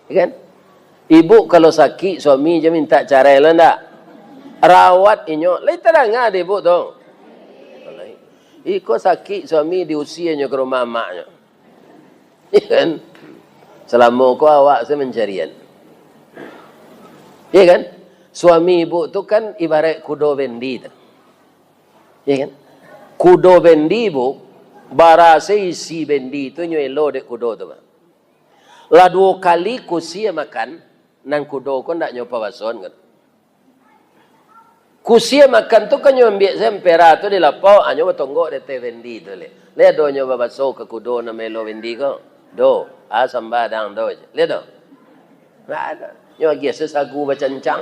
Kan? Ibu kalau sakit, suami je minta carai lah ndak? Rawat inyo, lai terang ada ibu tu. Iko sakit suami diusianya ke rumah maknya. Kan? Selama kau awak saya mencarian. Ya kan? Suami ibu tu kan ibarat kudo bendi tu. Ya kan? Kudo bendi ibu, barasa isi bendi tu nyoelo dek kudo tu. Lah 2 kali kusia makan, nang kudo ko ndak nyopa bason kan. Kusia makan tu kan nyombie sempera tu di lapau, anyo batonggok de te bendi tu le. Le do nyoba baso ke kudo na melo bendi ko. Do, asam badang do. Le do. Ndak ada. Nyo gi sesagu bacancang.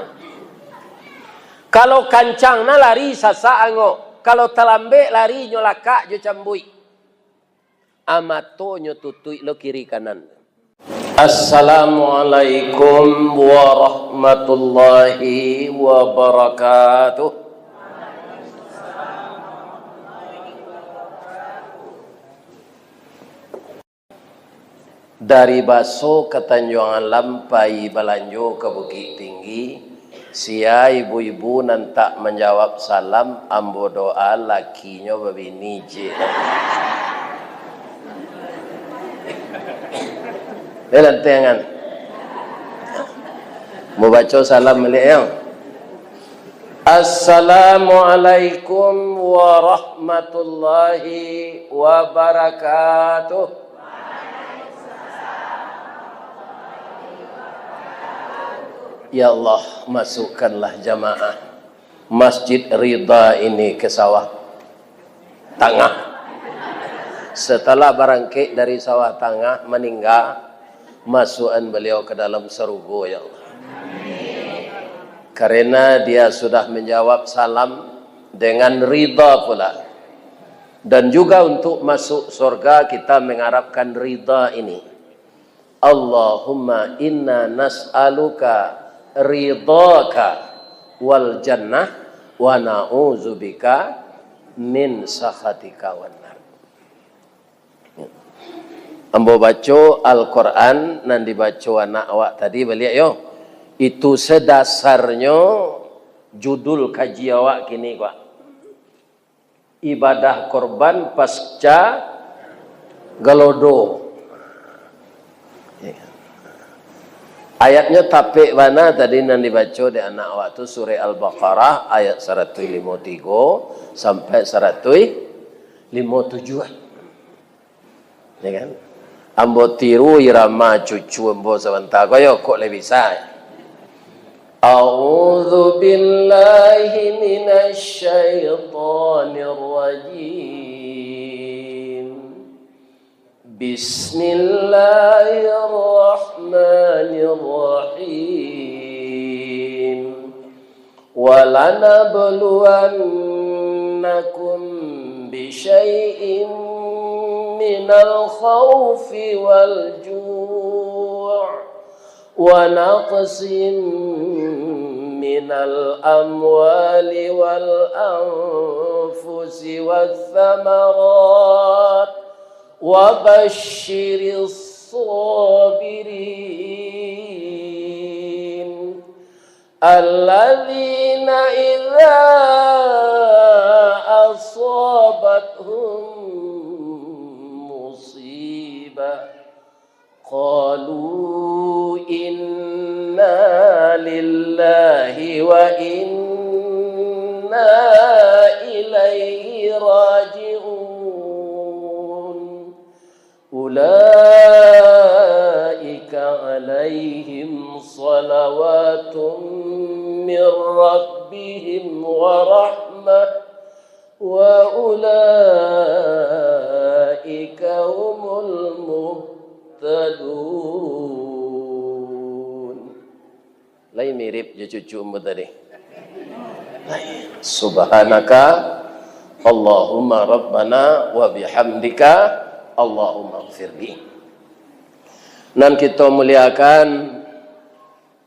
Kalau kancang na lari sasa ango. Kalau talambe lari nyo laka jo cambui. Amato nyo tutui lo kiri kanan. Assalamualaikum warahmatullahi wabarakatuh. Dari Baso ke Tanjuangan Lampai Balanjo ke Bukit Tinggi, sia ibu-ibu nantak menjawab salam ambo doa lakinya babini je. Lantangan. Mau baca salam balik ya. Assalamualaikum warahmatullahi wabarakatuh. Ya Allah, masukkanlah jamaah Masjid Ridha ini ke sawah tengah. Setelah barangkit dari sawah tengah meninggal, masukkan beliau ke dalam surga ya Allah. Karena dia sudah menjawab salam dengan ridha pula. Dan juga untuk masuk surga kita mengharapkan ridha ini. Allahumma inna nas'aluka ridhaka wal jannah wa na'udzubika min sakhatika wan nar. Ambo baca Al-Quran nan dibaca anak awak tadi balik yo. Itu sedasarnya judul kaji awak kini kok. Ibadah korban pasca galodo. Ayatnya tapik mana tadi nan dibaca di anak awak tu surah Al-Baqarah ayat 153 sampai 157. Ya kan? Ambo tiru irama cucu ambo sebentar koyo kok lebih bisa. A'udzu billahi minasy syaithanir rajim. Bismillahirrahmanirrahim. Walanabluwannakum bisyai'in minal khawfi wal ju' wa naqsim minal amwali wal anfusi wath thamarat wa basyiris sabirin alladzina idza asabathum qalu inna lillahi wa inna ilaihi raji'un ulaika alaihim salawatun min rabbihim wa rahmah wa ulaika humul muhtadun. Lain mirip je cucu umur tadi. Subhanaka Allahumma rabbana wa bihamdika Allahumma ighfirli. Dan kita muliakan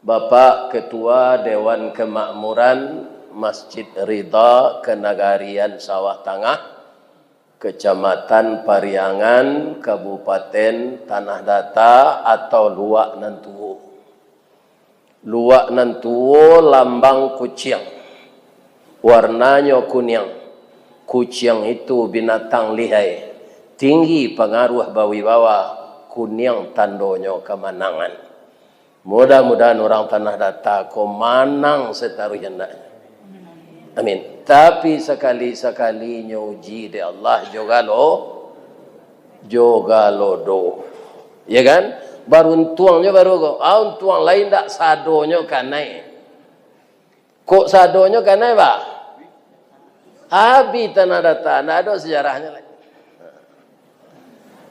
Bapak Ketua Dewan Kemakmuran Masjid Ridha Kenagarian Sawah Tengah Kecamatan Pariangan, Kabupaten Tanah Datar atau Luak Nantuo. Luak Nantuo lambang kucing. Warnanya kuning. Kucing itu binatang lihai. Tinggi pengaruh bawi-bawa. Kuning tandonyo kemenangan. Mudah-mudahan orang Tanah Datar ko manang setaruh hendaknya. Amin. Tapi sekali-sekali uji di Allah juga do. Ya kan? Baru untuangnya baru kok. Untuang lain tak sadonya kanai. Kok sadonya kanai, Pak? Habis Tanah Datar, tidak ada sejarahnya lagi.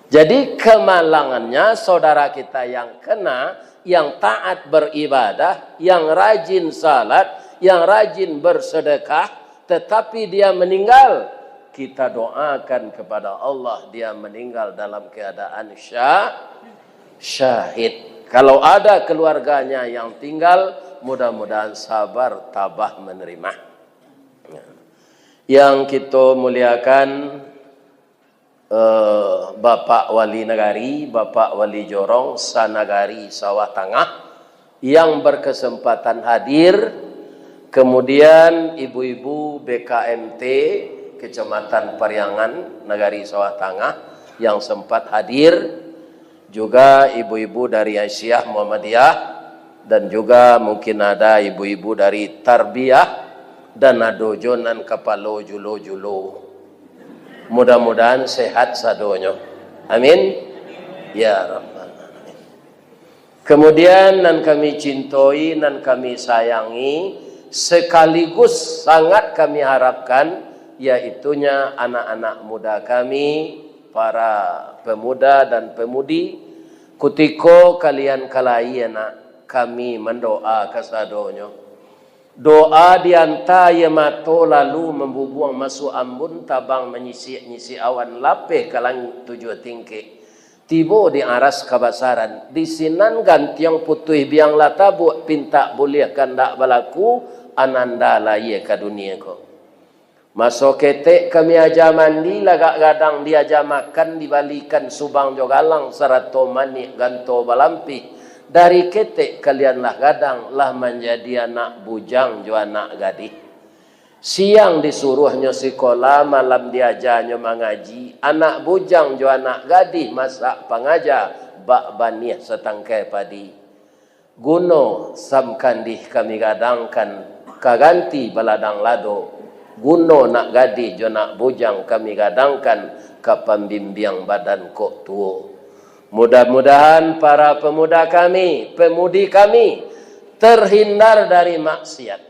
Jadi kemalangannya saudara kita yang kena, yang taat beribadah, yang rajin salat, yang rajin bersedekah, tetapi dia meninggal. Kita doakan kepada Allah dia meninggal dalam keadaan syahid. Kalau ada keluarganya yang tinggal, mudah-mudahan sabar, tabah menerima. Yang kita muliakan Bapak Wali Negari, Bapak Wali Jorong, Sanagari Sawah Tengah yang berkesempatan hadir. Kemudian ibu-ibu BKMT Kecamatan Pariangan, Nagari Sawah Tengah yang sempat hadir. Juga ibu-ibu dari Aisyah Muhammadiyah. Dan juga mungkin ada ibu-ibu dari Tarbiyah. Dan adojonan kepalo julo-julo. Mudah-mudahan sehat sadonyo. Amin. Ya Rabbal Alamin. Kemudian nan kami cintai, nan kami sayangi, sekaligus sangat kami harapkan, yaitunya anak-anak muda kami, para pemuda dan pemudi, kutiko kalian kalayana kami mendoa kesadonyo. Doa dianta yamato lalu membubuang masuk ambun tabang menyisi awan lapeh kalang tujuh tingke. Tibo di aras kabasaran. Di sinan gantiang putih biang latabu pinta boleh kandak balaku ananda laye ke dunia ko. Masuk ketek kami aja mandi lagak gadang dia aja makan dibalikan subang jogalang serato manik ganto balampi. Dari ketek kalianlah gadang lah menjadi anak bujang jo anak gadih. Siang disuruhnya sekolah, malam diajarnya mengaji. Anak bujang jo anak gadih masak pengajar bak banih setangkai padi. Guno samkandih kami gadangkan kaganti baladang lado. Guno nak gadih jo nak bujang kami gadangkan kapambimbiang badan kok tuo. Mudah-mudahan para pemuda kami, pemudi kami terhindar dari maksiat.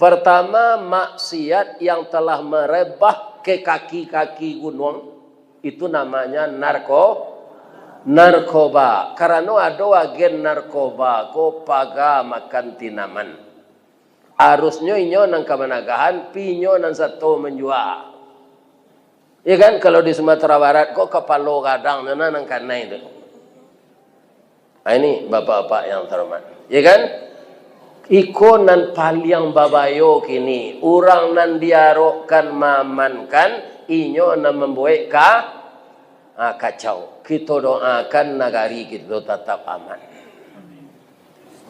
Pertama, maksiat yang telah merebah ke kaki-kaki gunung itu namanya narkoba. Karena ada agen narkoba ko paga makan tinaman. Harusnya inyo nang kamanagahan, pinyo nang satu menjual. Ya kan, kalau di Sumatera Barat kok kepalo kadang nang kanai itu. Nah, ini bapak-bapak yang terhormat. Ya kan? Iko nan paliang babayo kini. Orang nan diarokkan mamankan. Inyo nan membuat kacau. Kita doakan nagari kita tetap aman.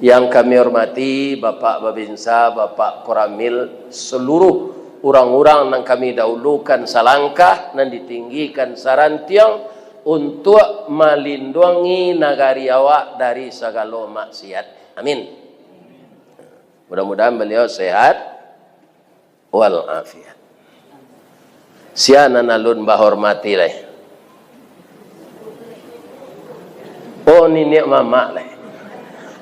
Yang kami hormati Bapak Babinsa, Bapak Koramil, seluruh orang-orang yang kami dahulukan salangkah dan ditinggikan sarantiang untuk melindungi nagari awak dari segala maksiat. Amin. Mudah-mudahan beliau sehat walafiat. Siana nalun bahormati leh. Oh nenek mama leh.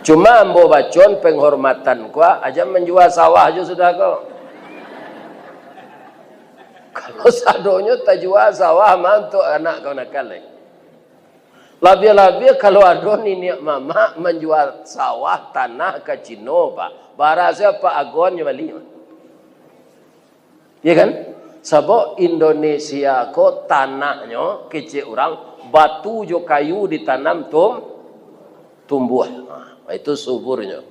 Cuma ambo bacon penghormatan kuah aja menjual sawah aja sudah kau. Kalau sadonyo tak jual sawah mantuk anak kau nakal leh. Lebih-lebih kalau ada nenek mama menjual sawah tanah ke Cino pak. Barasa Pak Agon bali. Ya kan? Sebab Indonesia ko tanahnya kecil orang batu jo kayu ditanam tumbuh. Nah, itu suburnya.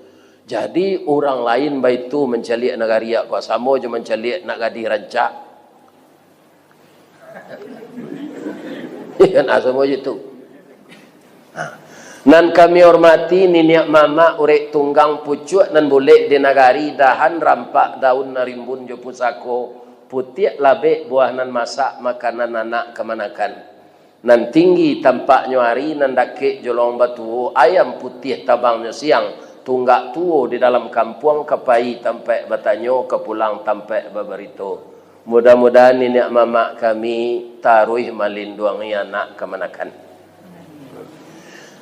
Jadi orang lain baitu menceliak nagaria ko samo jo menceliak nak gadi rancak. Kan asal itu. Nan kami hormati niniak mama urek tunggang pucuk nan boleh di nagari dahan rampak daun narimbun jo pusako putih labe buah nan masak makanan anak kemanakan. Nan tinggi tampak nyuari nan dake jolong batu ayam putih tabangnya siang tunggak tuo di dalam kampung kapai tampai batanyo kepulang tampai babarito. Mudah-mudahan niniak mama kami taruh malinduang anak kemanakan.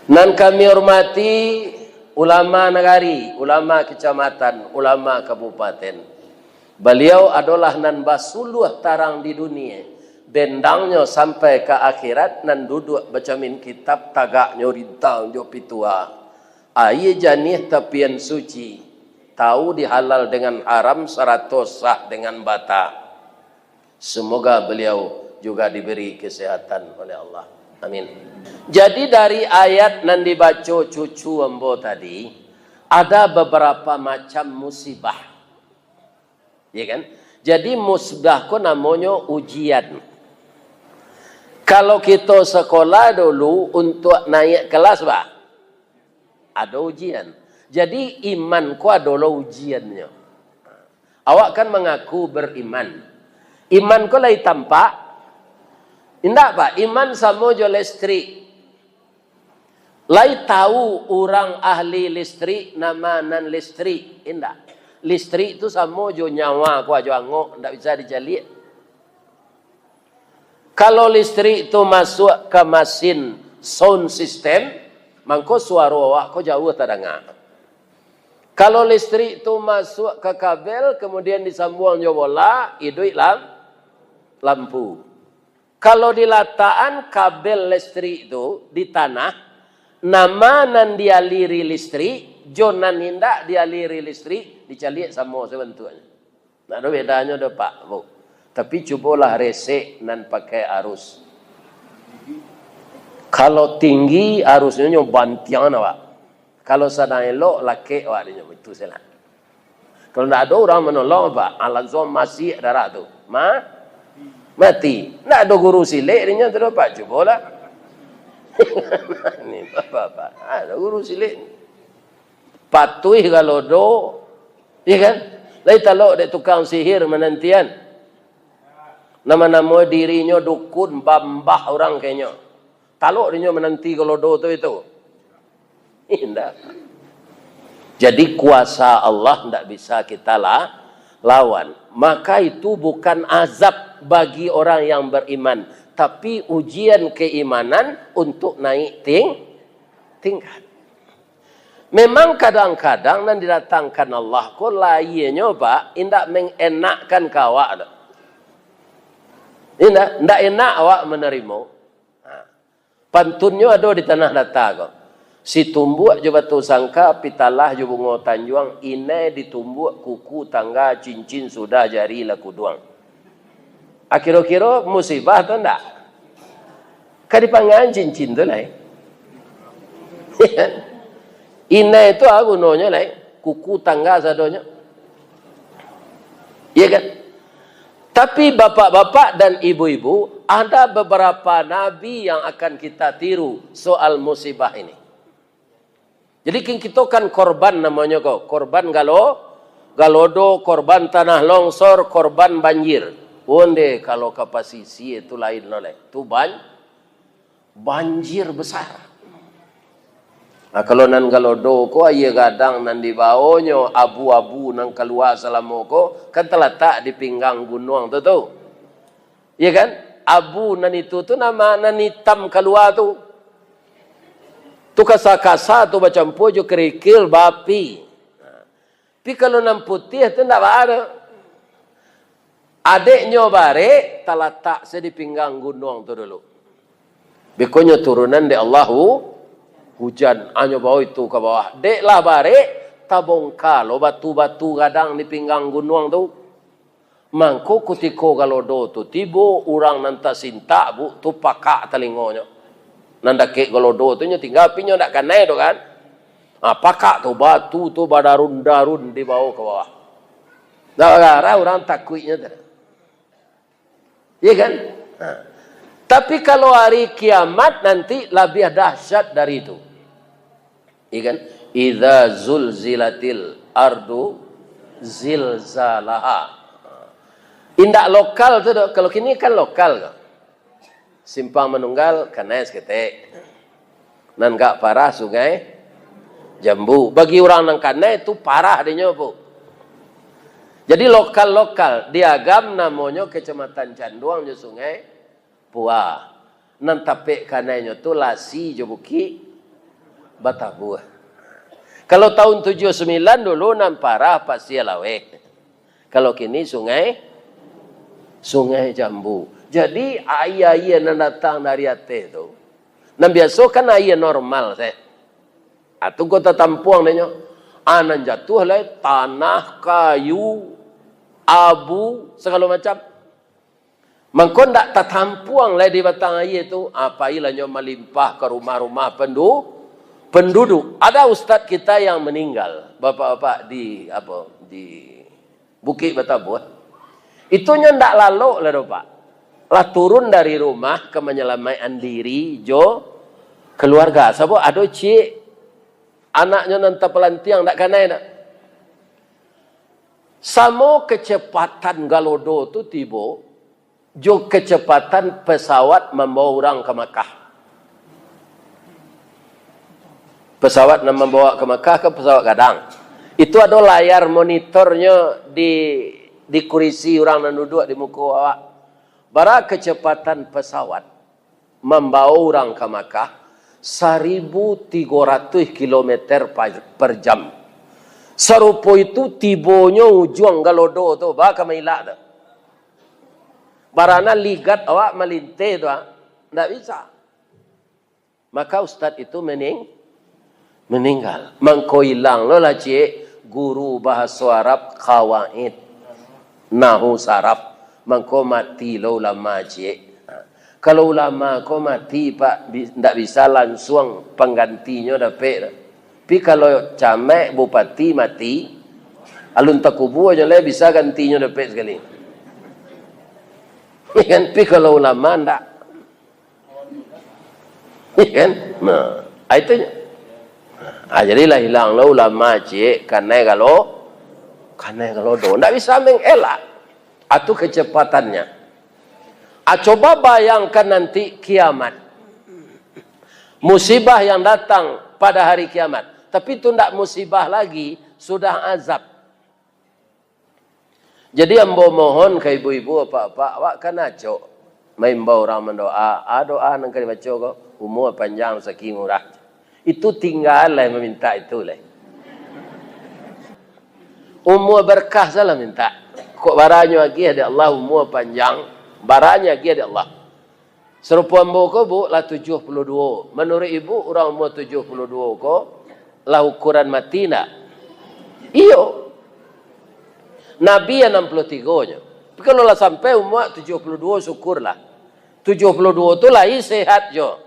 Nan kami hormati ulama negari, ulama kecamatan, ulama kabupaten. Beliau adalah nan basuluh tarang di dunia. Bendangnya sampai ke akhirat nan duduk bacamin kitab tagaknya rintang jo pitua. Aye janih tapian suci. Tahu dihalal dengan haram 100 sah dengan bata. Semoga beliau juga diberi kesehatan oleh Allah. Amin. Jadi dari ayat nan dibaca cucu ambo tadi, ada beberapa macam musibah. Ya kan? Jadi musibah ko namanya ujian. Kalau kita sekolah dulu untuk naik kelas, Pak, ada ujian. Jadi iman ko adalah ujiannya. Awak kan mengaku beriman. Iman ko lai tampak. Indah Pak, iman sama jo listrik. Lai tahu orang ahli listrik nama nan listrik. Indah. Listrik itu sama jo nyawa ko ajo angok, ndak bisa dijalik. Kalau listrik itu masuk ke mesin sound system, mangko suara awak ko jauh terdengar. Kalau listrik itu masuk ke kabel kemudian disambung jo bola, hidup lampu. Kalau di lataan kabel listrik itu di tanah, nama nan dialiri listrik, jonan indak dialiri listrik, dicalik sama sebentuknya. Nah, ada bedanya ada Pak, Bu. Tapi cobalah resek nan pakai arus. Kalau tinggi arusnya bantian Pak. Kalau sedang elok laki awak dia itu salah. Kalau tidak ada orang menolong Pak, alasan masih darah tu. Mati. Nak ada guru silik dia tu dapat cubalah. Ni apa-apa. Ada guru silik. Patuh kalau do, ya kan? Lai talok dek tukang sihir menantian. Nama-nama dirinya dukun bambah orang kayaknya. Talok dia menanti kalau do tu itu. Indah. Jadi kuasa Allah tidak bisa kita lawan. Maka itu bukan azab bagi orang yang beriman, tapi ujian keimanan untuk naik tingkat. Memang kadang-kadang nan didatangkan Allah ko lainnya Pak, indak mengenakkan kawak. Indak enak awak menerima. Pantunnya ada di tanah data ko. Si tumbuk je batu sangka pitalah je bunga tanjuang ine ditumbuk kuku tangga cincin sudah jari laku duang. Akhir-akhir musibah tu ndak? Kadipangan cincin tu lah. Ine itu aku gunanya lah, kuku tangga sadonya. Iya kan? Tapi bapak-bapak dan ibu-ibu, ada beberapa nabi yang akan kita tiru soal musibah ini. Jadi kita kan korban namanya kok. Korban galodo, korban tanah longsor, korban banjir. Onde kalau ke pasisi itu lain noleh. Itu banjir besar. Nah, kalau nan galodo ko aye gadang nan di bawahnya abu-abu nang keluar selama ko kan terletak di pinggang gunung tu. Iya kan? Abu nan itu tu nama nan hitam keluar tu. Tu kasa-kasa tu macam pujo kerikil bapi. Tapi kalau nan putih tu tidak ada. Adiknya bare terletak di pinggang gunung tu dulu. Bekonya turunan de Allahu hujan hanya bawah itu ke bawah. Dek lah bare tabongkal batu-batu gadang di pinggang gunung tu. Mangko kutiko kalau do tu tibo orang nanta sinta bu tu pakak telingonya. Nanda kek golodo tu tinggal pinyo nak kanai tu kan. Pakak tu batu tu badarun-darun di bawah ke bawah. Dah orang takutnya tu. Iya kan? Tapi kalau hari kiamat nanti lebih dahsyat dari itu. Iya kan? Idza zulzilatil ardu zilzalaha. Indak lokal tu dok. Kalau kini kan lokal. Simpang Menunggal Kanes ketek. Nan gak parah sungai Jambu. Bagi orang nang Kanai itu parah adanya bu. Jadi lokal-lokal di Agam namanya Kecamatan Canduang di Sungai Pua. Nan tapek Kanainya tu Lasi Jobuki Batabuah. Kalau tahun 79 dulu nan parah pasti Lawe. Kalau kini Sungai Jambu. Jadi ayah nan datang dari ate itu. Nan biasa kan ayah normal saya. Atau kota tampuang nanya, anan jatuh lah tanah, kayu, abu, segala macam. Mangkon tak tatampuang lah di batang air itu, apa ilahnya melimpah ke rumah-rumah penduduk. Ada ustaz kita yang meninggal, bapak-bapak di Bukit Batabuah. Itunya ndak lalu lah pak. Lah turun dari rumah ke menyelamatkan diri, keluarga. Sebab ada cik. Anaknya nanti pelantiang tak kanai nak. Samo kecepatan galodo tu tiba, jo kecepatan pesawat membawa orang ke Makkah. Pesawat yang membawa ke Makkah ke pesawat kadang. Itu ada layar monitornya di kursi orang yang duduk di muka awak. Bara kecepatan pesawat membawa orang ke Makkah 1.300 km per jam. Serupa itu tibonya ujung galodo tu, baka mailak tu. Barana ligat awak melintih tu, tak bisa. Maka ustaz itu meninggal. Mangko hilang lo lah cik, guru bahasa Arab qawaid nahu saraf. Mangko mati lo lama cik. Kalau ulama kau mati pak, tidak bisa langsung penggantinya dapat. Tapi kalau camek bupati mati, alun takubu aja lah bisa gantinya dapat sekali. Kan? Tapi kalau ulama tidak. Kan? Nah, itu. Jadilah hilang lo ulama cik, karena kalau do, tidak bisa mengelak. Atau kecepatannya. Coba bayangkan nanti kiamat. Musibah yang datang pada hari kiamat. Tapi itu tidak musibah lagi, sudah azab. Jadi ambo mohon ke ibu-ibu apa-apa, awak kan acok. Main bau orang mendoa, doa nang kali baca ko, umur panjang saking murah. Itu tinggal lah meminta itu lah. Umur berkah salah minta. Kok baranya lagi ada Allah umur panjang. Baranya lagi ada Allah. Serupa ambo ko bu lah 72. Menurut ibu orang umur 72 ko lah ukuran mati nak? Iyo. Nabi 63-nya. Tapi kalau lah sampai umur 72 syukurlah. 72 tu lahir sehat jo.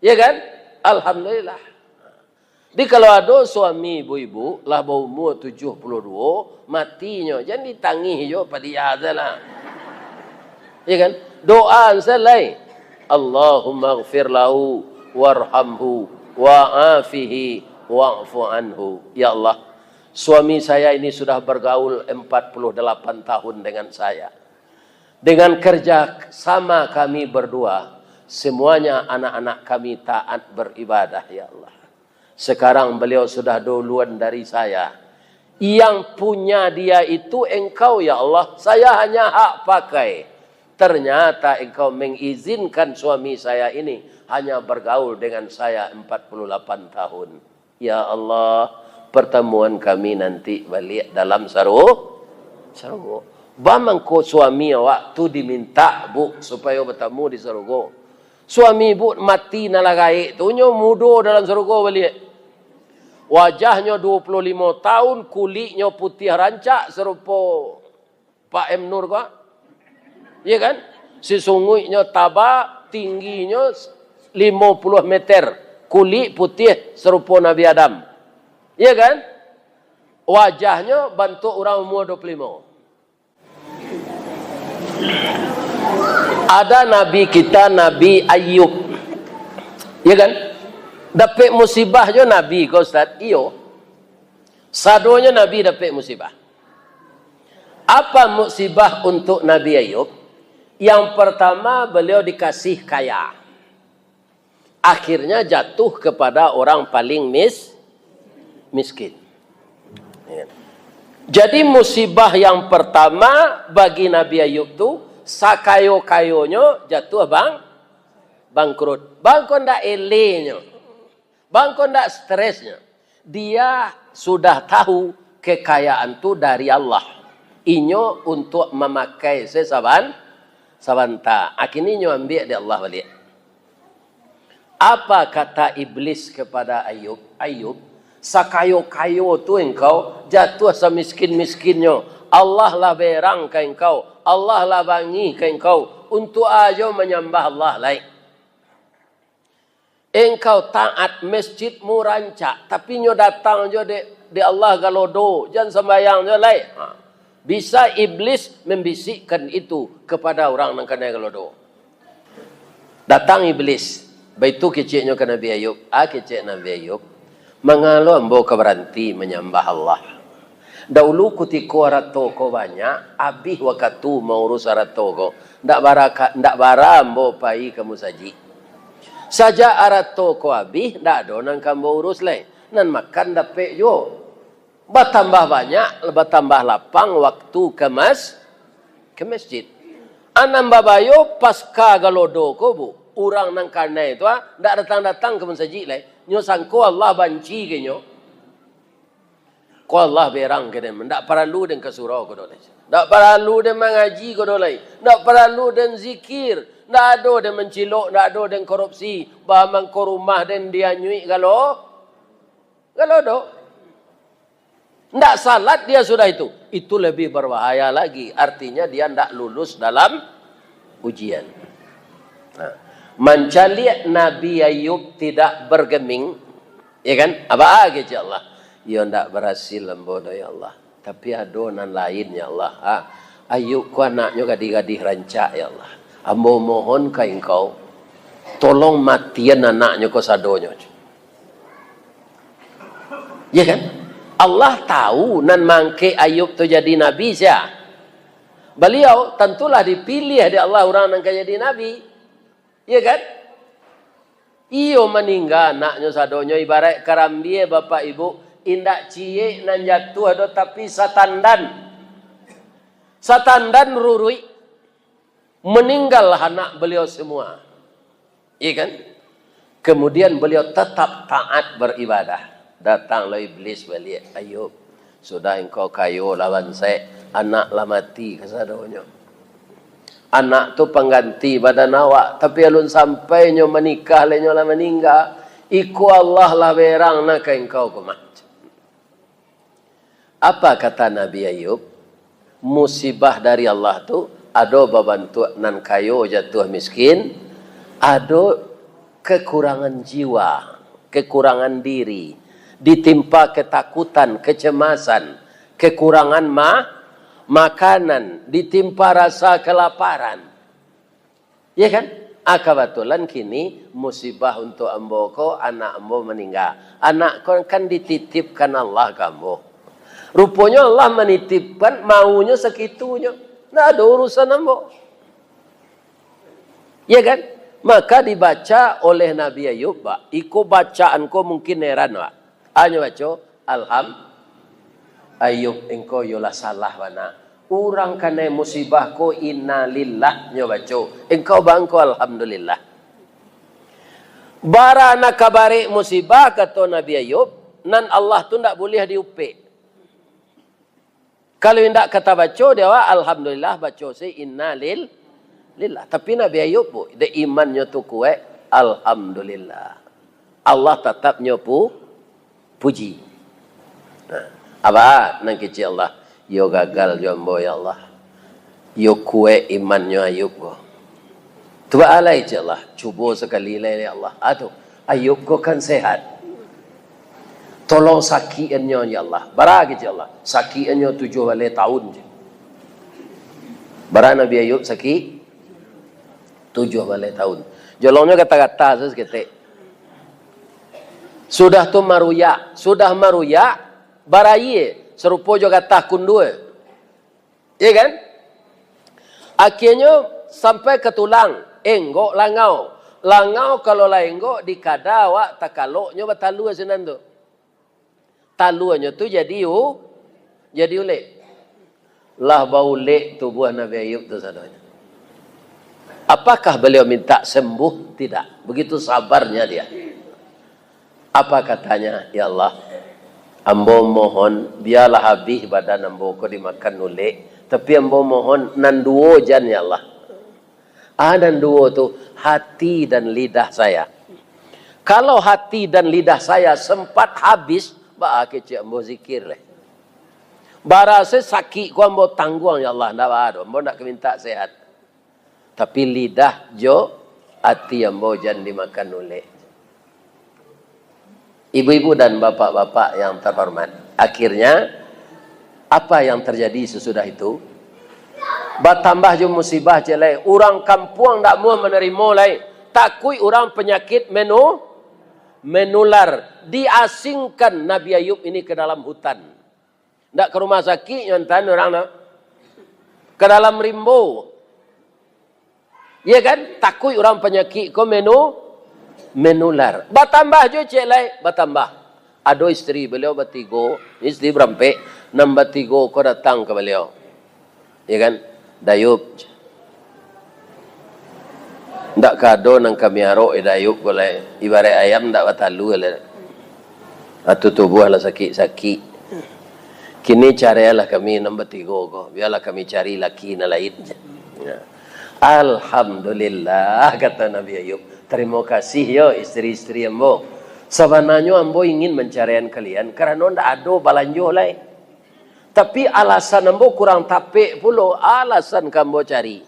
Ya kan? Alhamdulillah. Jadi kalau ada suami ibu-ibu lah berumur 72 matinya jangan ditangih jo pada dia lah. Ya kan? Doa selai. Allahumma ighfir lahu warhamhu wa'afihi wa'fu anhu. Ya Allah, suami saya ini sudah bergaul 48 tahun dengan saya. Dengan kerja sama kami berdua, semuanya anak-anak kami taat beribadah ya Allah. Sekarang beliau sudah duluan dari saya. Yang punya dia itu engkau ya Allah. Saya hanya hak pakai. Ternyata engkau mengizinkan suami saya ini hanya bergaul dengan saya 48 tahun. Ya Allah, pertemuan kami nanti balik dalam sargo. Bamangko suami waktu diminta bu supaya bertemu di sargo. Suami bu mati nalagai tu nyo mudo dalam sargo balik. Wajahnya 25 tahun, kulitnya putih rancak serupa Pak M Nur kok. Ya kan? Sesungguhnya tabak tingginya 50 meter. Kulit putih serupa Nabi Adam. Ya kan? Wajahnya bentuk orang umur 25. Ada nabi kita, Nabi Ayub. Ya kan? Dapat musibah jo nabi ko Ustaz. Iyo. Sadonya nabi dapat musibah. Apa musibah untuk Nabi Ayub? Yang pertama, beliau dikasih kaya. Akhirnya jatuh kepada orang paling miskin. Jadi musibah yang pertama bagi Nabi Ayub tu, sakayo-kayonya jatuh bangkrut. Bangkon ndak elenya. Bangkon ndak stresnya. Dia sudah tahu kekayaan tu dari Allah. Inyo untuk memakai sabanta. Akhirnya inyo ambil dari Allah balik. Apa kata iblis kepada Ayub? Ayub, sakayo-kayo tu engkau jatuh semiskin-miskinnya. Allah lah berang ke engkau. Allah lah bangi ke engkau. Untuk aja menyembah Allah lain. Engkau taat masjidmu rancak. Tapi nyo datang je di Allah galodo. Jangan sembahyang je lain. Bisa iblis membisikkan itu kepada orang yang kena galodo. Datang iblis. Baitu keciknya ke Nabi Ayub. Kecik Nabi Ayub. Mengalu ambo keberhenti menyembah Allah. Dahulu kutiko rato ko banyak. Abih wakatu mau urus rato ko. Ndak bara ambo pai kamu saji. Saja arato ko abih. Ndak ada nang kamu urus lain. Nan makan dapet jo. Bertambah banyak. Bertambah lapang waktu ke masjid. Anam babayo pasca galodo ko bu. Orang nang karena itu ndak datang-datang ke masjid lain. Nyo sangko Allah banci ke nyo. Ko Allah berang ke dem. Ndak perlu den ke surau ko dolai. Ndak perlu den mengaji ko dolai. Ndak perlu den zikir. Ndak ada den mencilok, ndak ada den korupsi. Bahamang ko rumah den dia nyui kalau do. Ndak salat dia sudah itu. Itu lebih berbahaya lagi. Artinya dia ndak lulus dalam ujian. Nah. Mencari Nabi Ayub tidak bergeming, ya kan? Apa aja Allah? Ya ndak berhasil lembodo ya Allah. Tapi adonan lain ya Allah. Ayub ku anaknya gadih-gadih rancak ya Allah. Ambo mohon ke engkau, tolong matian anaknya ko sadonyo. Ya kan? Allah tahu nan mangke Ayub tu jadi nabi sia. Beliau tentulah dipilih di Allah orang yang jadi nabi. Iya kan? Iyo meninggal anaknya sadonyo ibarat karambie bapak ibu indak cie nan jatuh ada tapi satandan rurui meninggal anak beliau semua. Iya kan? Kemudian beliau tetap taat beribadah. Datanglah iblis balik. Ayub, sudah engkau kayo lawan saya, anak lah mati kesadonyo. Anak tu pengganti badan awak. Tapi alun sampai nyo menikah le nyo lah meninggal. Iku Allah lah berang nak engkau kumat. Apa kata Nabi Ayub? Musibah dari Allah tu ada babantu nan kayo jatuh miskin. Ada kekurangan jiwa, kekurangan diri. Ditimpa ketakutan, kecemasan, kekurangan makanan, ditimpa rasa kelaparan. Ya kan? Kebetulan kini musibah untuk ambo ko, anak ambo meninggal. Anak ko kan dititipkan Allah ke ambo. Rupanya Allah menitipkan maunya sekitunya. Nggak ada urusan ambo. Ya kan? Maka dibaca oleh Nabi Ayub, Pak. Iko bacaan ko mungkin heran, Pak. Hanya baca, Ayub engkau yola salah mana. Orang kena musibah ko inna lillah nyo baca. Engkau bangko alhamdulillah. Barana kabare musibah kata Nabi Ayub, nan Allah tu ndak boleh diupik. Kalau ndak kata baca dia alhamdulillah baca si inna lillah. Tapi Nabi Ayub bu, de imannya tu kuat, alhamdulillah. Allah tetap nyopu puji. Nah, apa nang kecil Allah, yo gagal jombo ya Allah. Yo kuat imannya Ayub bu. Tu alai je Allah, cuba sekali lagi ya Allah. Aduh, Ayub ko kan sehat. Tolong sakiannya ya Allah. Barang je Allah. Sakiannya 7 tahun je. Barang Nabi Ayub sakit balik tahun. Jolongnya kata-kata seketik. Sudah tu maruya, baraye serupa juga kata kundua. Iya kan? Akhirnya sampai ke tulang, enggok langau. Langau kalau lenggok di kadawa takaloknya batalu senan tu. Taluannya tu jadi ulek. Lah bau lek tubuh Nabi Ayub tu sadanya. Apakah beliau minta sembuh? Tidak. Begitu sabarnya dia. Apa katanya? Ya Allah, ambo mohon biarlah habis badan ambo ko dimakan ulek. Tapi ambo mohon nanduo jan ya Allah. Nanduo tu hati dan lidah saya. Kalau hati dan lidah saya sempat habis, kecik ambo zikir leh. Barase sakit ku ambo tangguang ya Allah, ndak ada. Ambo nak minta sehat. Tapi lidah jo, hati ambo jan dimakan ulek. Ibu-ibu dan bapak-bapak yang terhormat, akhirnya apa yang terjadi sesudah itu? Bertambah jo musibah jelai. Orang kampung tak mau menerima lai. Takui orang penyakit menular. Diasingkan Nabi Ayub ini ke dalam hutan. Tak ke rumah sakit nyontan orang nak. Ke dalam rimbo. Ya kan? Takui orang penyakit ko menular. Bertambah jo cik lai, bertambah. Ada isteri beliau bertiga, isteri berampe, 63 ko datang ke beliau. Ya kan? Dayub. Ndak kado nang kami aro Dayub boleh ibarat ayam ndak batalu le. Atu tubuh lah sakit-sakit. Kini carilah kami 63 ko. Biarlah kami cari laki na lain. Ya. Alhamdulillah kata Nabi Ayub. Terima kasih ya isteri-isteri ambo. Sebenarnya ambo ingin mencarian kalian kerana ndak ada balanjo lai. Tapi alasan ambo kurang tapik pula alasan kambo cari.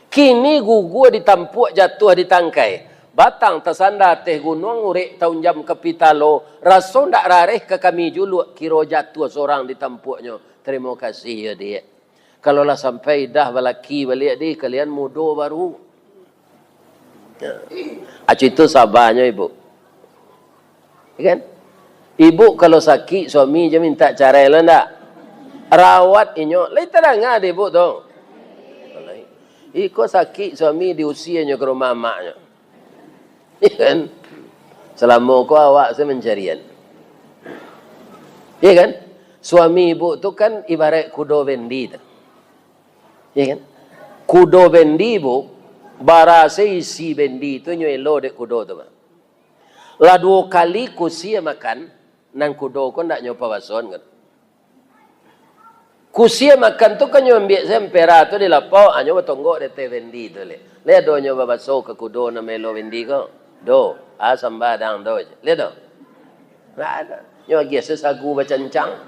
Kini gugu ditampuk jatuh di tangkai. Batang tersandar teh gunung urek tahun jam kepitalo. Rasa ndak rareh ke kami juluk kira jatuh seorang ditampuknya. Terima kasih ya dia. Kalau lah sampai dah balaki balik dia, kalian mudo baru. Acu itu sabarnya ibu. Kan? Ibu kalau sakit suami je minta cara lah ndak. Rawat inyo, lai terang ada ibu tu. Iko sakit suami diusianya ke rumah maknya. Kan? Selama kau awak saya mencarian. Ya kan? Suami ibu tu kan ibarat kudo bendi tu. Ya kan? Kudo bendi bu, barase isi bendi tu nyelo dek kudo tu. Lah 2 kali kusia makan, nang kudo ko ndak nyopa bason kan. Kusia makan tu kan nyombiak sempera tu di lapau, anyo batonggok de te bendi tu le. Le do nyoba baso ke kudo na melo bendi ko. Do, asam badang do. Le do. Ndak ada. Nyo gi sesagu bacancang.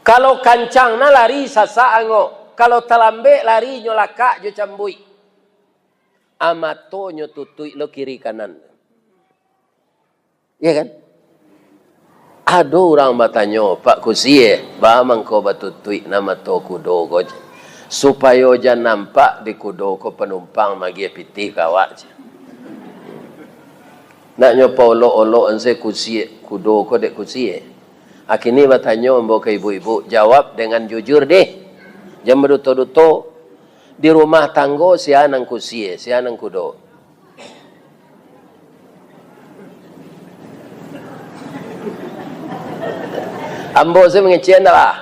Kalau kancang na lari sasa ango. Kalau telambe lari nyolaka jo cambui. Amato nyo tutui lo kiri kanan. Ya kan? Ada orang bertanya, Pak Kusie, bamang ko batutui nama to kudo ko. Supaya jan nampak di kudo ko penumpang magi piti kawak. Nak nyopa olo-olo anse kusie kudo ko dek kusie. Akini bertanya mbok ke ibu-ibu, jawab dengan jujur deh. Jam berduto-duto di rumah tanggo sianang kusie, sianang kudo. Ambo saya mengecen dah lah.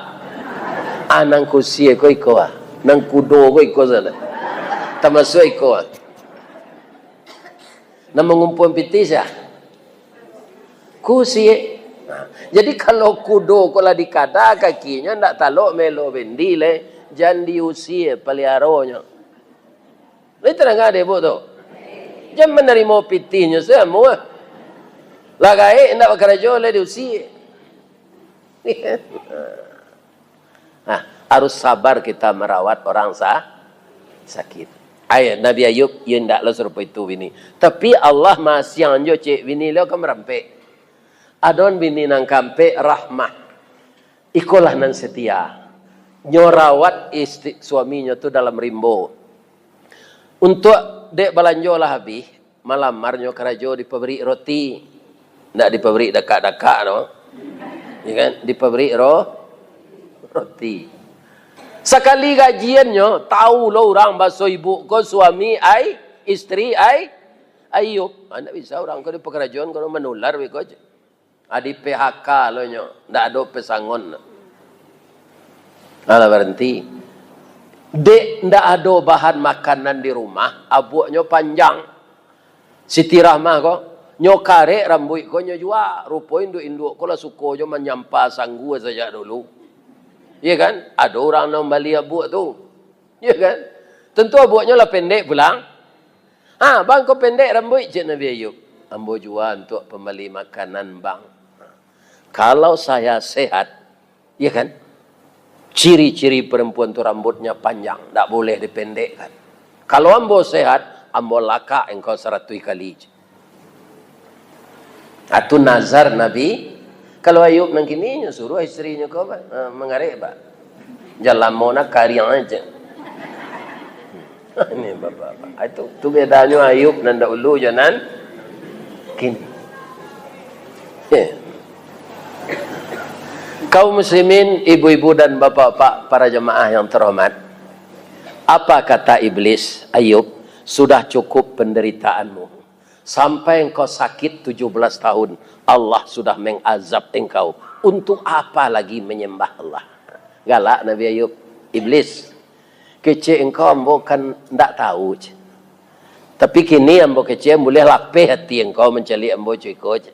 Anang kusie ko iko ah, nang kudo ko iko sana. Termasuk iko ah. Nang mengumpul pitis ya. Kusie. Jadi kalau kudo ko lah dikada kakinya ndak talok melo bendi le. Jangan diusia peliharonya. Ini terang ada ibu tu. Jangan menerima pitihnya semua. Lagai nak bekerja le diusia. Nah, harus sabar kita merawat orang sakit. Ayat Nabi Ayub yang tak lah serupa itu bini. Tapi Allah masih anjo cik bini lo kan merampe. Adon bini nang kampe rahmah. Ikolah nan setia. Nyorawat istri suaminya tu dalam rimbo. Untuk dek belanja lah habis, malamarnya kerajo dipabrik roti. Ndak dipabrik dekat-dekat no. Ya kan? Dipabrik roti. Sekali gajiannya, tahu lo orang bahasa ibu ko suami ai, istri ai, Ayub. Anda bisa orang ko di pekerjaan kalau menular we ko. Adi PHK lo nyo, ndak ada pesangon. Ala berhenti. Dek ndak ada bahan makanan di rumah, abuknya panjang. Siti Rahmah ko, nyo karek rambut ko nyo jua, rupa induk-induk ko lah suko jo menyampa sanggu saja dulu. Ya kan? Ada orang yang beli abuk tu. Ya kan? Tentu abuknya lah pendek pulang. Bang kau pendek rambut je Nabi Ayub. Ambo jua untuk pembeli makanan bang. Kalau saya sehat, ya kan? Ciri-ciri perempuan tu rambutnya panjang, tak boleh dipendekkan. Kalau ambo sehat, ambo laka engkau 100 kali. Itu nazar Nabi. Kalau Ayub nang kini suruh istrinya kau mengarek ba. Jalan mau nak kariang aja. Ini bapak. Itu tu bedanya Ayub nan dahulu jangan kini. Kaum muslimin, ibu-ibu dan bapak-bapak, para jemaah yang terhormat. Apa kata iblis? Ayub, sudah cukup penderitaanmu. Sampai engkau sakit 17 tahun, Allah sudah mengazab engkau. Untuk apa lagi menyembah Allah? Galak Nabi Ayub. Iblis, kecil engkau ambo kan tidak tahu. Tapi kini ambo kecil boleh lapih hati engkau mencari ambo cukup.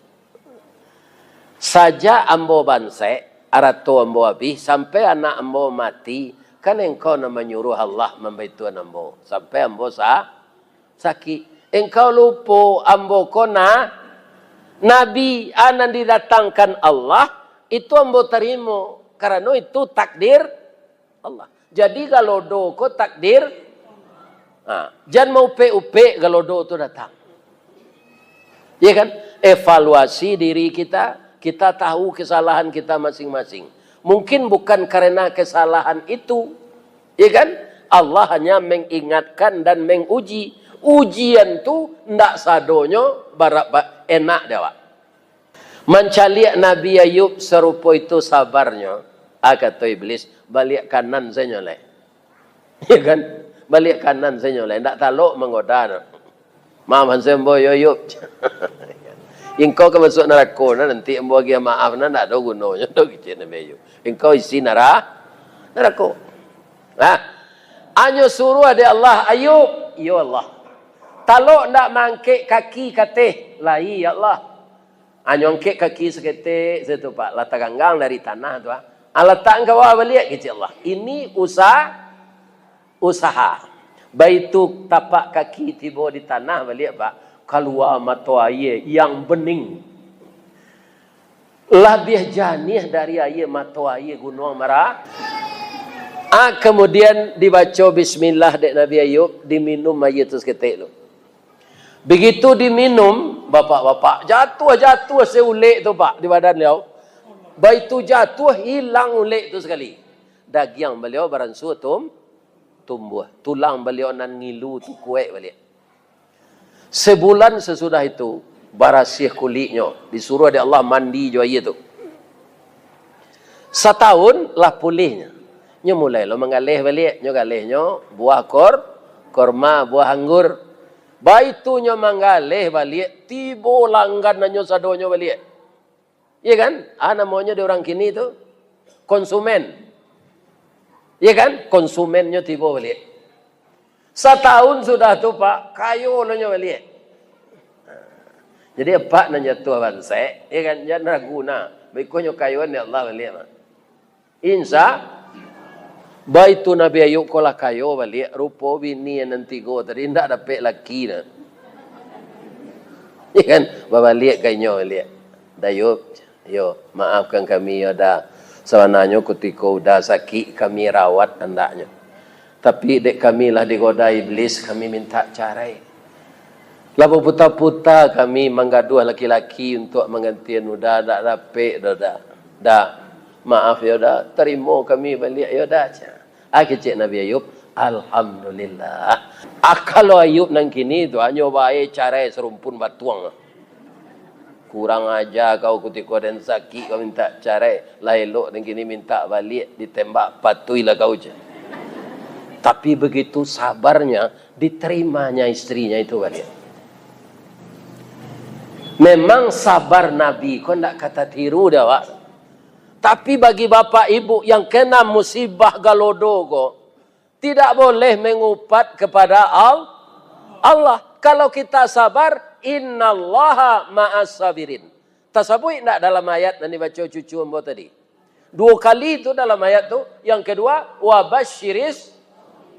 Saja ambo bansai, arato ambo habis, sampai anak ambo mati, kan engkau nama menyuruh Allah membantuan ambo. Sampai ambo sakit. Engkau lupa ambo kona Nabi anan didatangkan Allah itu ambo terima karena itu takdir Allah. Jadi kalau do ko takdir, jangan mau upe kalau do itu datang. Ya kan? Evaluasi diri kita, kita tahu kesalahan kita masing-masing. Mungkin bukan karena kesalahan itu, ya kan? Allah hanya mengingatkan dan menguji. Ujian tu ndak sadonyo barak enak dewa. Mencaliak Nabi Ayub serupa itu sabarnya. Kata iblis, balik kanan saya nyoleh. Ya kan? Balik kanan saya nyoleh. Ndak taluk menggoda. Maaf saya mboy Ayub. Engkau ke masuk neraka nanti ambo bagi maaf ndak ada gunanya tu kecil Nabi Ayub. Engkau isi neraka. Anyo suruh ada Allah Ayub, ya Allah. Taluk ndak mangkek kaki kateh lai ya Allah. Anyongkek kaki seketik situ Pak, letak ganggang dari tanah tu letak engkau balik kecil Allah. Ini usaha. Baitu tapak kaki tiba di tanah balik Pak, keluar mata air yang bening. Lebih jernih dari air mata air gunung Mara. Kemudian dibaca bismillah dek Nabi Ayub, diminum air tu seketik tu. Begitu diminum, bapak-bapak, jatuh seulik tu Pak di badan beliau. Baitu jatuh, hilang ulik tu sekali. Daging beliau beransu tumbuh. Tulang beliau nan ngilu tu kuek balik. Sebulan sesudah itu, barasih kulitnya. Disuruh oleh Allah mandi jo air tu. Setahun lah pulihnya. Nya mulai lo mengalih balik. Nya galihnya buah korma, buah anggur. Baitunya manggaleh balik, tibo langganannya sadonyo balik. Iya kan? Namanya di orang kini itu konsumen. Iya kan? Konsumennya tibo balik. Setahun sudah tu Pak, kayu lo balik. Jadi apa nanya tua bansai? Iya kan? Jangan raguna. Baiknya kayuan ya Allah balik. Insya Baitu Nabi Ayub kola kayo balik rupo bini yang nanti go tadi ndak dapat laki na. Ya kan? Babalik kayo balik. Dayub, yo maafkan kami ya dah. Sebenarnya ketika udah sakit kami rawat andaknya. Tapi dek kami lah digoda iblis, kami minta carai. Lalu puta-puta kami menggaduh laki-laki untuk menggantian udah dak dapat dah. Maaf ya dah, terima kami balik ya dah. Kecik Nabi Ayub, alhamdulillah. Kalau Ayub nang kini tu hanya baik cara serumpun batuang. Kurang aja kau ketika dan sakit kau minta cara lailok nang kini minta balik ditembak patuilah kau je. Tapi begitu sabarnya diterimanya istrinya itu balik. Memang sabar Nabi kau ndak kata tiru dah Pak. Tapi bagi bapak ibu yang kena musibah galodo kau tidak boleh mengupat kepada Allah. Kalau kita sabar, innallaha ma'as sabirin. Tasabui enggak dalam ayat yang dibaca cucu Ambo tadi? 2 kali itu dalam ayat itu. Yang kedua, wabasyiris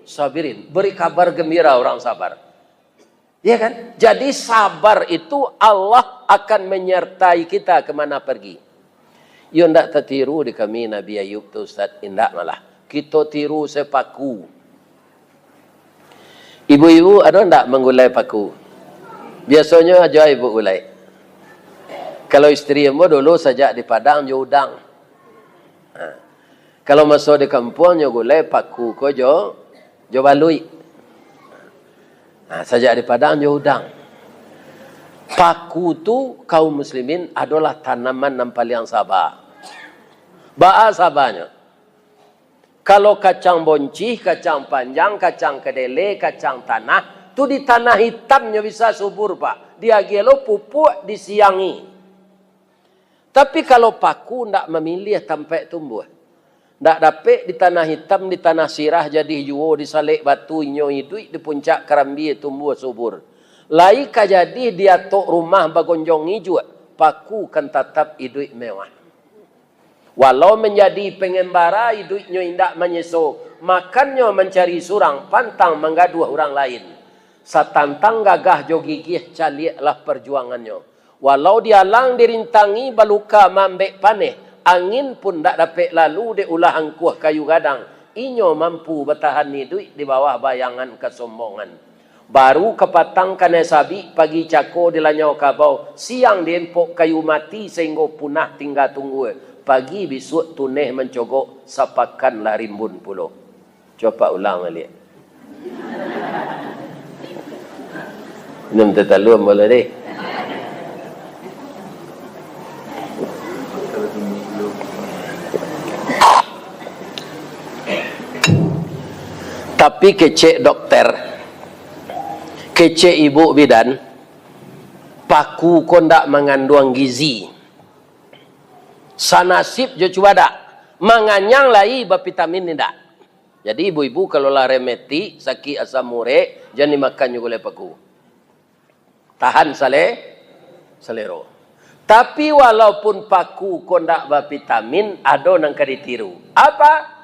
sabirin. Beri kabar gembira orang sabar. Ya kan? Jadi sabar itu Allah akan menyertai kita kemana pergi. Yo ndak tertiru di kami Nabi Ayub tu Ustaz, indak malah. Kita tiru sepaku. Ibu-ibu ada ndak menggulai paku? Biasanya aja ibu gulai. Kalau istri Ambo dulu sejak di Padang jo udang. Kalau masuk di kampung jo gulai paku ko jo balui. Sejak di Padang jo udang. Paku tu kaum muslimin adalah tanaman yang paling sabar. Ba'a sabarnya. Kalau kacang boncih, kacang panjang, kacang kedele, kacang tanah, tu di tanah hitamnya bisa subur Pak. Dia gelo pupuk disiangi. Tapi kalau paku ndak memilih tempat tumbuh. Ndak dapat di tanah hitam, di tanah sirah jadi juo, di salik batu inyo hidup, di puncak kerambi tumbuh subur. Lai ka jadi dia tok rumah bagonjong hijau, paku kan tetap hidup mewah. Walau menjadi pengembara hidupnya indak menyeso, makannya mencari surang, pantang menggaduh orang lain. Satantang gagah jo gigih caliaklah perjuangannya. Walau dialang dirintangi baluka mambek paneh, angin pun ndak dapat lalu de ulah angkuh kayu gadang. Inyo mampu bertahan hidup di bawah bayangan kesombongan. Baru kepatang kane sabi, pagi cako dilanyau kabau, siang diempok kayu mati sehingga punah tinggal tunggu. Pagi besok tuneh mencogok, sapakanlah rimbun pulau. Coba ulang balik. Minum terlalu boleh deh. Tapi kecek dokter, kecek ibu bidan, paku kondak mengandung gizi. Sanasib jo cuba dak. Manganyang lai vitamin ni dak. Jadi ibu-ibu kalau lah remeti, sakit asam urat, jangan makan juga oleh paku. Tahan selero. Tapi walaupun paku kondak vitamin, ada nang kaditiru. Apa?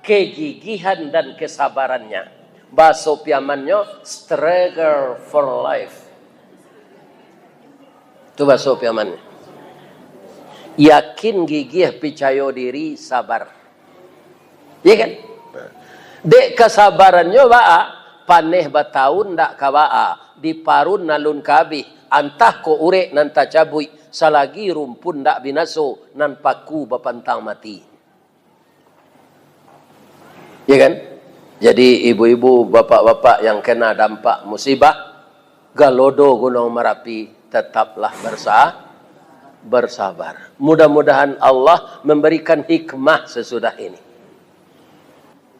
Kegigihan dan kesabarannya. Bahasa piamannya, struggle for life. Itu bahasa piamannya. Yakin, gigih, percaya diri, sabar. Ya kan? Dek kesabarannya ba'a, paneh batahun dak kaba'a, diparun nalun kabih, antah ko urek nan cabui, salagi rumpun dak binaso, nan paku bapantang mati. Ya kan? Jadi ibu-ibu, bapak-bapak yang kena dampak musibah, galodo Gunung Merapi, tetaplah bersabar. Mudah-mudahan Allah memberikan hikmah sesudah ini.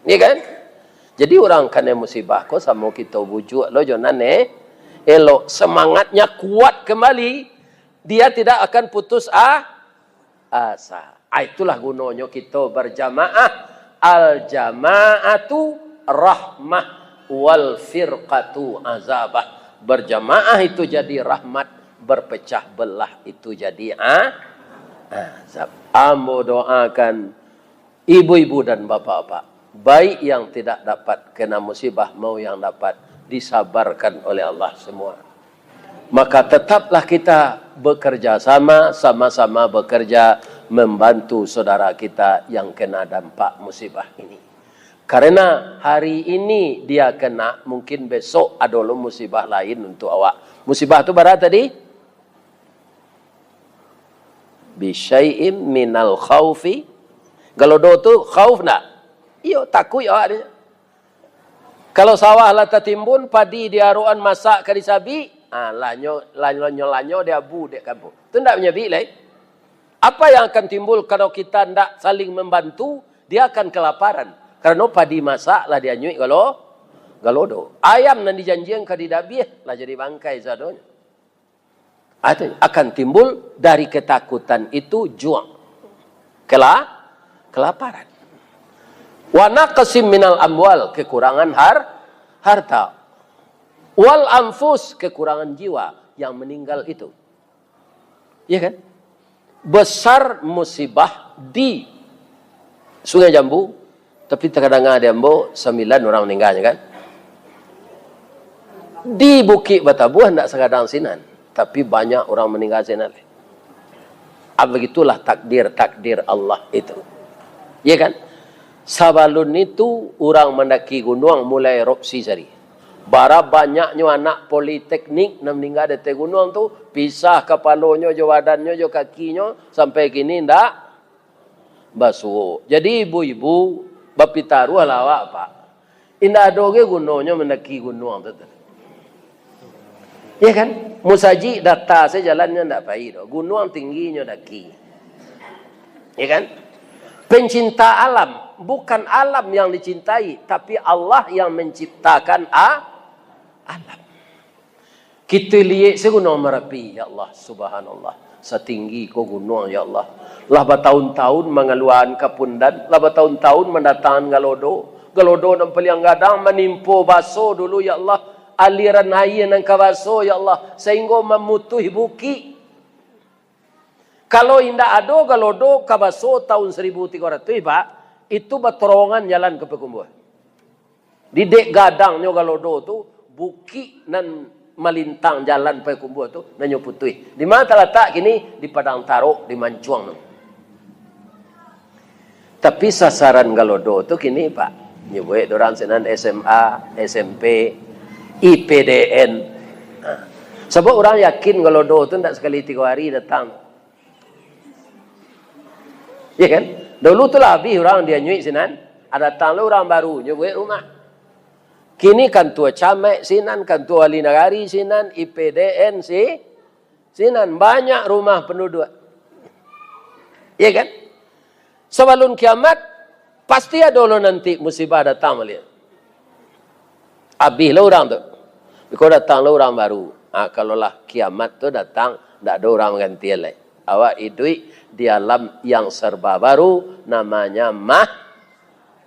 Ya kan? Jadi orang kena musibah kok sama kita bujuk lo jonan elok semangatnya kuat kembali, dia tidak akan putus asa. Itulah gunanya kita berjamaah. Al jama'atu rahmah wal firqatu azabah. Berjamaah itu jadi rahmat, berpecah belah itu jadi azab. Ambo doakan ibu-ibu dan bapak-bapak, baik yang tidak dapat kena musibah mau yang dapat, disabarkan oleh Allah semua. Maka tetaplah kita bekerja sama-sama bekerja membantu saudara kita yang kena dampak musibah ini. Karena hari ini dia kena, mungkin besok ada musibah lain untuk awak. Musibah itu berat tadi? Bisyai'im minal khawfi. Kalau do tu khauf nak? Iyo takut awak dia. Kalau sawah lah tertimbun, padi diaruan masak ke disabi, lanyo dia bu dia kampung. Itu tidak menyabi lah. Apa yang akan timbul kalau kita tidak saling membantu, dia akan kelaparan. Karena padi masak lah dia nyui galodo. Ayam nan dijanjikan ke didabih lah jadi bangkai sadonya. Akan timbul dari ketakutan itu juang. Kelaparan. Wa naqsim minal amwal, kekurangan harta. Wal anfus, kekurangan jiwa yang meninggal itu. Iya kan? Besar musibah di Sungai Jambu, tapi terkadang ada Jambu 9 orang meninggalnya kan? Di Bukit Batabuah tidak sekadang sinan, tapi banyak orang meninggal sinan. Begitulah takdir Allah itu. Iya kan? Sabalun itu orang mendaki gunung mulai erupsi sari. Bara banyaknya anak politeknik yang meninggal di gunung tu, pisah kepalanya, jo badannya, jo kakinya, sampai kini ndak basuh. Jadi ibu-ibu, bapitaruh lawak pak. Indah doge gunungnya mendaki gunung tu. Ya kan? Musaji data saya jalannya ndak baik. Gunung tingginya daki. Ya kan? Pencinta alam, bukan alam yang dicintai, tapi Allah yang menciptakan alam. Kita lihat segunung Merapi, ya Allah, subhanallah. Setinggi ko gunung, ya Allah. Lah bertahun-tahun mengeluarkan kepundan, lah bertahun-tahun mendatangkan galodo. Galodo dan peliang gadang menimpo baso dulu, ya Allah. Aliran air yang kabaso, ya Allah. Sehingga memutuhi bukit. Kalau indah ada galodo kabaso tahun 1300 Pak, itu berterowongan jalan ke Pekumbuh. Di dek gadangnya galodo tu buki nan melintang jalan Pekumbuh tu nanyo putih. Di mana terletak kini? Di Padang Taruk, di Mancuang. Tapi sasaran galodo tu kini Pak, nyebut orang senan SMA, SMP, IPDN. Sebab orang yakin galodo tu tidak sekali 3 hari datang. Ya kan? Dulu tu lah habis orang dia nyuik sinan. Ada datang orang baru nyuik rumah. Kini kan tua camek sinan, kan tua wali nagari sinan, IPDN sinan. Banyak rumah penduduk. Ya kan? Sebelum kiamat, pasti ada lo nanti musibah datang melihat. Habis lah orang tu. Kalau datang lah orang baru. Kalau lah kiamat tu datang, tak ada orang ganti lagi. Awak hidup di alam yang serba baru, namanya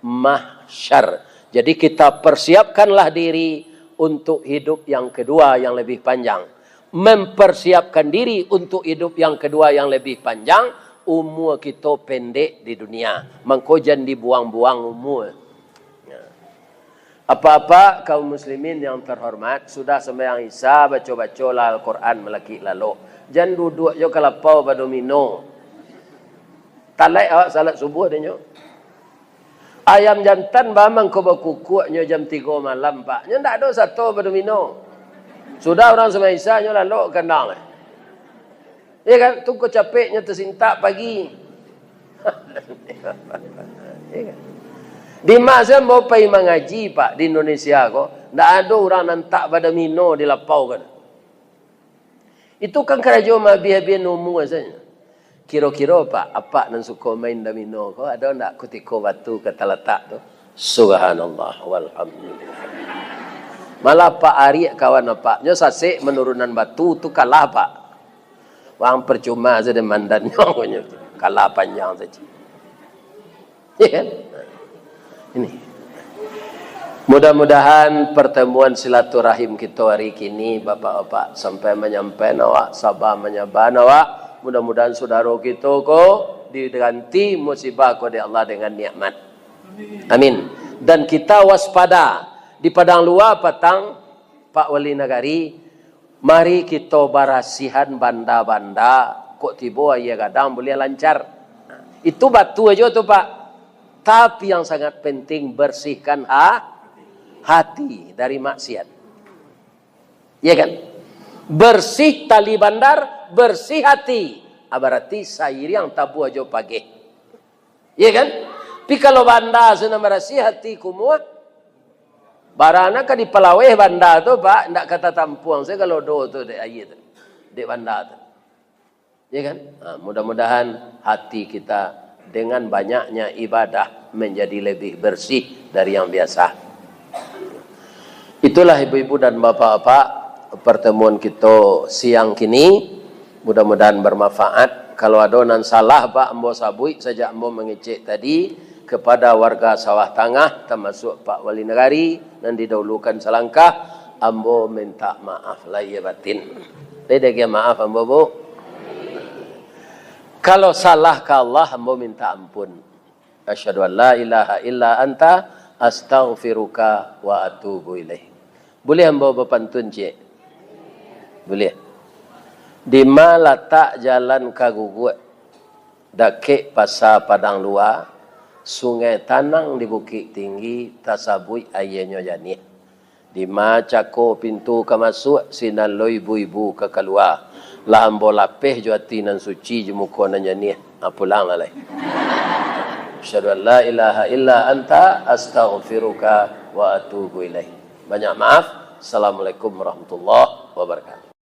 mahsyar. Jadi kita persiapkanlah diri untuk hidup yang kedua yang lebih panjang. Mempersiapkan diri untuk hidup yang kedua yang lebih panjang, umur kita pendek di dunia. Mengkojan dibuang-buang umur. Apa-apa kaum muslimin yang terhormat, sudah sembahyang Isya, baca-baca lah Al-Quran melaki lalu. Jangan duduk je kalapau pada domino. Talai awak salat subuh dia. Ayam jantan bamang kau berkukuknya jam 3 malam pak. Nya tak ada satu pada domino. Sudah orang sembahyang Isya nya lalu kandang. Ya kan? Tu kau capeknya tersintak pagi. Ya kan? Di masa mau pergi mengaji pak di Indonesia kok, tak ada orang nantak pada mino di lapau kan. Itu kan kerajaan habis-habis umur saja. Kira-kira pak, apa nan suka main domino kau ada tak kutiko batu kata letak tu? Subhanallah walhamdulillah. Malah pak Ari kawan apa? Nya sasik menurunan batu tu kalah pak. Wang percuma saja mandannya kalah panjang saja. Ya kan? Ini. Mudah-mudahan pertemuan silaturahim kita hari ini bapak-bapak sampai menyampaikan awak sabar menyabar awak. Mudah-mudahan saudara kita ko diganti musibah ko dari Allah dengan nikmat. Amin. Dan kita waspada di padang luar petang Pak Wali Nagari, mari kita barasihan banda-banda kok tiba ya kadang boleh lancar. Itu batu aja tu Pak. Tapi yang sangat penting bersihkan hati dari maksiat. Ya kan? Bersih tali bandar, bersih hati. Berarti sair yang tabu aja pagi. Ya kan? Tapi kalau bandar sudah bersih hati kumua, Barana ka di Palaweh banda tu Pak, ndak kata tampuang saya kalau do tu dek air tu. Dek banda tu. Ya kan? Mudah-mudahan hati kita dengan banyaknya ibadah menjadi lebih bersih dari yang biasa. Itulah ibu-ibu dan bapak-bapak pertemuan kita siang kini. Mudah-mudahan bermanfaat. Kalau ada nan salah Pak ambo sabui saja ambo mengecek tadi kepada warga Sawah Tangah termasuk Pak Wali Negari dan didahulukan selangkah ambo minta maaf lahir batin. Dedek maaf ambo Bu. Kalau salah ke Allah, hamba minta ampun. Asyhadu an la ilaha illa anta astaghfiruka wa atubu ilaih. Boleh hamba berpantun, Cik? Boleh. Di mana letak jalan kagugut, dakik pasar padang luar, sungai tanang di bukit tinggi, tasabui ayahnya janih. Di mana cako pintu ke masuk, sinan lo ibu-ibu ke keluar. Lah ambo lapeh juati nan suci jumuko nan janih. Pulang lah lai. Asyhadu an la ilaha illa anta astaghfiruka wa atubu ilaih. Banyak maaf. Assalamualaikum warahmatullahi wabarakatuh.